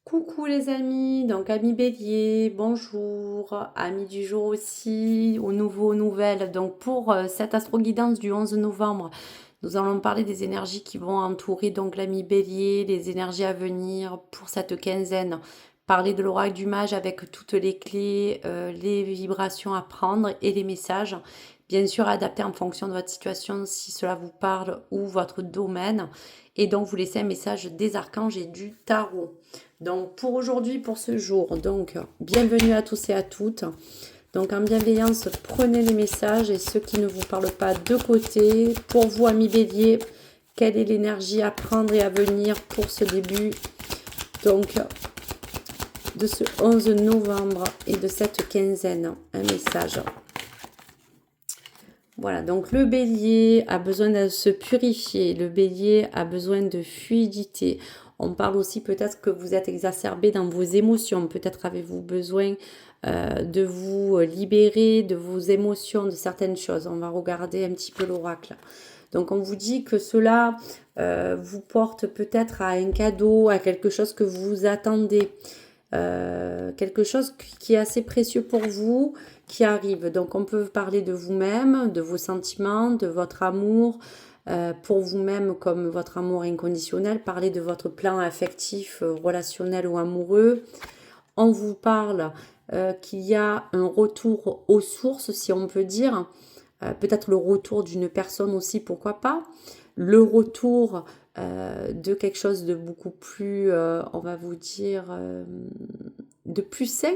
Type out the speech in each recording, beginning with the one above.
Coucou les amis, donc amis bélier, bonjour, amis du jour aussi, aux nouvelles. Donc pour cette astro-guidance du 11 novembre, nous allons parler des énergies qui vont entourer donc l'ami bélier, les énergies à venir pour cette quinzaine. Parler de l'oracle du mage avec toutes les clés, les vibrations à prendre et les messages. Bien sûr, adapter en fonction de votre situation si cela vous parle ou votre domaine. Et donc vous laissez un message des archanges et du tarot. Donc pour aujourd'hui, pour ce jour, donc bienvenue à tous et à toutes. Donc en bienveillance, prenez les messages et ceux qui ne vous parlent pas de côté. Pour vous, amis bélier, quelle est l'énergie à prendre et à venir pour ce début donc de ce 11 novembre et de cette quinzaine? Un message. Voilà, donc le bélier a besoin de se purifier, le bélier a besoin de fluidité. On parle aussi peut-être que vous êtes exacerbé dans vos émotions, peut-être avez-vous besoin de vous libérer de vos émotions, de certaines choses. On va regarder un petit peu l'oracle. Donc on vous dit que cela vous porte peut-être à un cadeau, à quelque chose que vous attendez. Quelque chose qui est assez précieux pour vous, qui arrive. Donc on peut parler de vous-même, de vos sentiments, de votre amour pour vous-même comme votre amour inconditionnel, parler de votre plan affectif, relationnel ou amoureux. On vous parle qu'il y a un retour aux sources, si on peut dire, peut-être le retour d'une personne aussi, pourquoi pas, le retour de quelque chose de beaucoup plus, on va vous dire, de plus sain,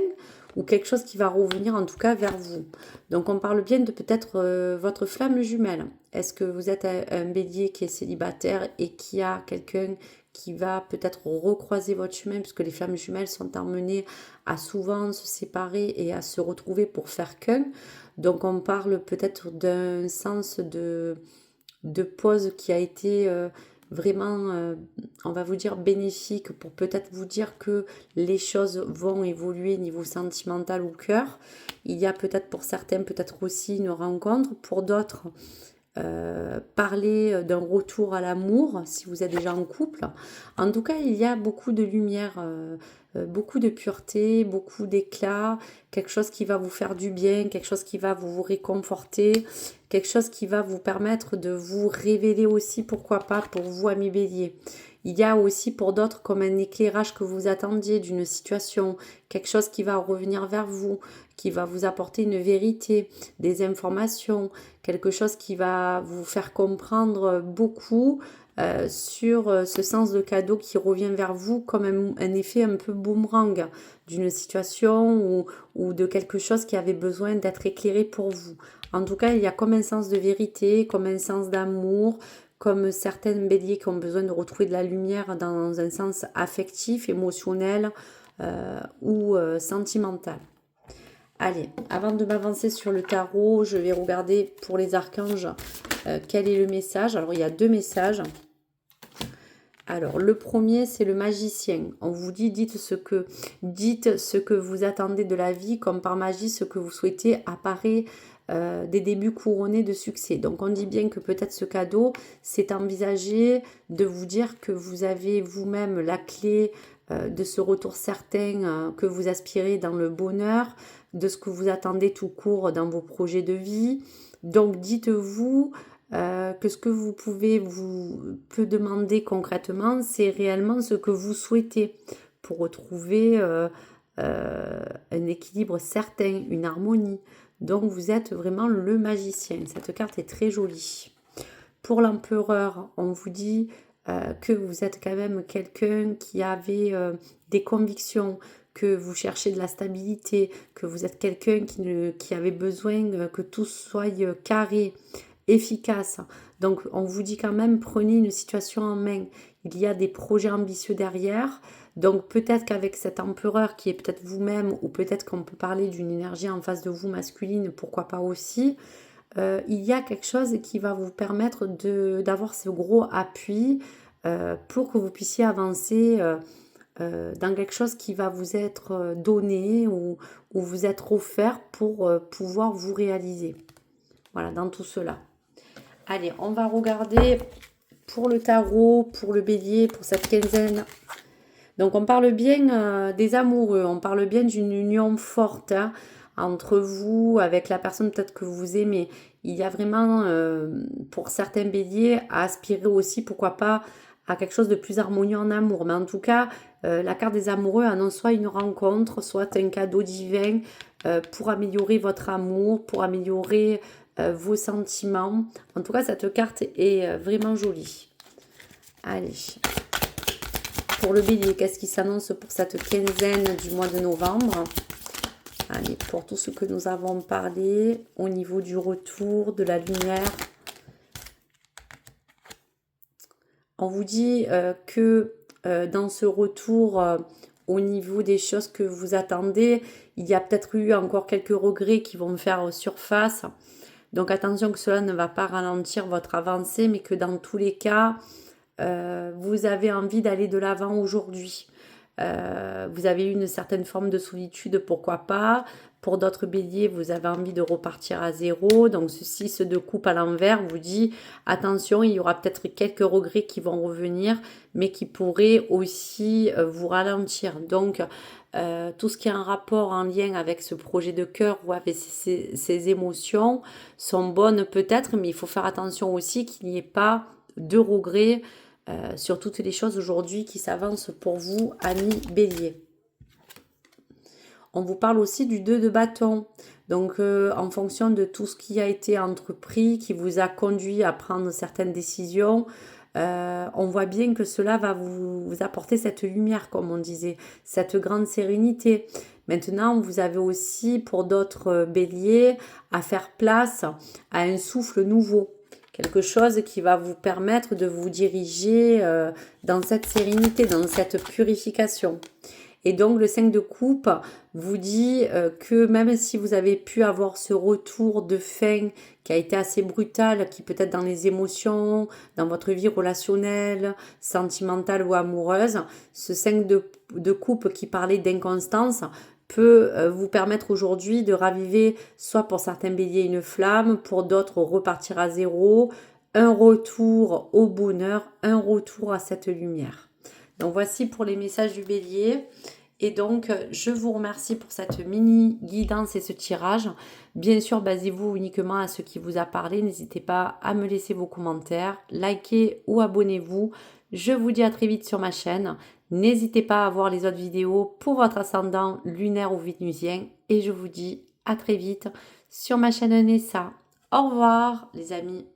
ou quelque chose qui va revenir en tout cas vers vous. Donc on parle bien de peut-être votre flamme jumelle. Est-ce que vous êtes un bélier qui est célibataire et qui a quelqu'un qui va peut-être recroiser votre chemin, puisque les flammes jumelles sont emmenées à souvent se séparer et à se retrouver pour faire qu'un. Donc on parle peut-être d'un sens de pause qui a été vraiment, on va vous dire, bénéfique pour peut-être vous dire que les choses vont évoluer niveau sentimental ou cœur. Il y a peut-être pour certains, peut-être aussi une rencontre, pour d'autres, parler d'un retour à l'amour si vous êtes déjà en couple. En tout cas, il y a beaucoup de lumière, beaucoup de pureté, beaucoup d'éclat, quelque chose qui va vous faire du bien, quelque chose qui va vous réconforter, quelque chose qui va vous permettre de vous révéler aussi, pourquoi pas, pour vous, amis bélier. Il y a aussi pour d'autres comme un éclairage que vous attendiez d'une situation, quelque chose qui va revenir vers vous, qui va vous apporter une vérité, des informations, quelque chose qui va vous faire comprendre beaucoup sur ce sens de cadeau qui revient vers vous comme un effet un peu boomerang d'une situation ou de quelque chose qui avait besoin d'être éclairé pour vous. En tout cas, il y a comme un sens de vérité, comme un sens d'amour, comme certaines béliers qui ont besoin de retrouver de la lumière dans un sens affectif, émotionnel ou sentimental. Allez, avant de m'avancer sur le tarot, je vais regarder pour les archanges quel est le message. Alors, il y a deux messages. Alors, le premier, c'est le magicien. On vous dit, dites ce que vous attendez de la vie, comme par magie, ce que vous souhaitez apparaît des débuts couronnés de succès. Donc, on dit bien que peut-être ce cadeau, c'est envisager de vous dire que vous avez vous-même la clé de ce retour certain que vous aspirez dans le bonheur, de ce que vous attendez tout court dans vos projets de vie. Donc, dites-vous que ce que vous peut demander concrètement, c'est réellement ce que vous souhaitez pour retrouver un équilibre certain, une harmonie. Donc vous êtes vraiment le magicien. Cette carte est très jolie. Pour l'empereur, on vous dit que vous êtes quand même quelqu'un qui avait des convictions, que vous cherchez de la stabilité, que vous êtes quelqu'un qui avait besoin que tout soit carré, efficace. Donc on vous dit quand même, prenez une situation en main. Il y a des projets ambitieux derrière. Donc peut-être qu'avec cet empereur qui est peut-être vous-même, ou peut-être qu'on peut parler d'une énergie en face de vous masculine, pourquoi pas aussi, il y a quelque chose qui va vous permettre d'avoir ce gros appui pour que vous puissiez avancer dans quelque chose qui va vous être donné ou vous être offert pour pouvoir vous réaliser. Voilà, dans tout cela. Allez, on va regarder pour le tarot, pour le bélier, pour cette quinzaine. Donc on parle bien des amoureux, on parle bien d'une union forte hein, entre vous, avec la personne peut-être que vous aimez. Il y a vraiment, pour certains béliers, à aspirer aussi, pourquoi pas, à quelque chose de plus harmonieux en amour. Mais en tout cas, la carte des amoureux annonce soit une rencontre, soit un cadeau divin pour améliorer votre amour, pour améliorer vos sentiments. En tout cas, cette carte est vraiment jolie. Allez. Pour le bélier, qu'est-ce qui s'annonce pour cette quinzaine du mois de novembre? Allez, pour tout ce que nous avons parlé au niveau du retour, de la lumière. On vous dit que dans ce retour, au niveau des choses que vous attendez, il y a peut-être eu encore quelques regrets qui vont faire surface. Donc attention que cela ne va pas ralentir votre avancée, mais que dans tous les cas, vous avez envie d'aller de l'avant aujourd'hui. Vous avez eu une certaine forme de solitude, pourquoi pas. Pour d'autres béliers, vous avez envie de repartir à zéro. Donc ceci, ce de coupe à l'envers, vous dit attention, il y aura peut-être quelques regrets qui vont revenir, mais qui pourraient aussi vous ralentir. Donc tout ce qui est en rapport, en lien avec ce projet de cœur ou avec ces émotions sont bonnes peut-être, mais il faut faire attention aussi qu'il n'y ait pas de regrets sur toutes les choses aujourd'hui qui s'avancent pour vous, amis bélier. On vous parle aussi du 2 de bâton. Donc, en fonction de tout ce qui a été entrepris, qui vous a conduit à prendre certaines décisions, on voit bien que cela va vous apporter cette lumière, comme on disait, cette grande sérénité. Maintenant, vous avez aussi, pour d'autres béliers, à faire place à un souffle nouveau. Quelque chose qui va vous permettre de vous diriger dans cette sérénité, dans cette purification. Et donc le 5 de coupe vous dit que même si vous avez pu avoir ce retour de fin qui a été assez brutal, qui peut être dans les émotions, dans votre vie relationnelle, sentimentale ou amoureuse, ce 5 de coupe qui parlait d'inconstance peut vous permettre aujourd'hui de raviver, soit pour certains béliers une flamme, pour d'autres repartir à zéro, un retour au bonheur, un retour à cette lumière. Donc voici pour les messages du bélier. Et donc, je vous remercie pour cette mini guidance et ce tirage. Bien sûr, basez-vous uniquement à ce qui vous a parlé. N'hésitez pas à me laisser vos commentaires, likez ou abonnez-vous. Je vous dis à très vite sur ma chaîne. N'hésitez pas à voir les autres vidéos pour votre ascendant lunaire ou vénusien. Et je vous dis à très vite sur ma chaîne Nessa. Au revoir les amis.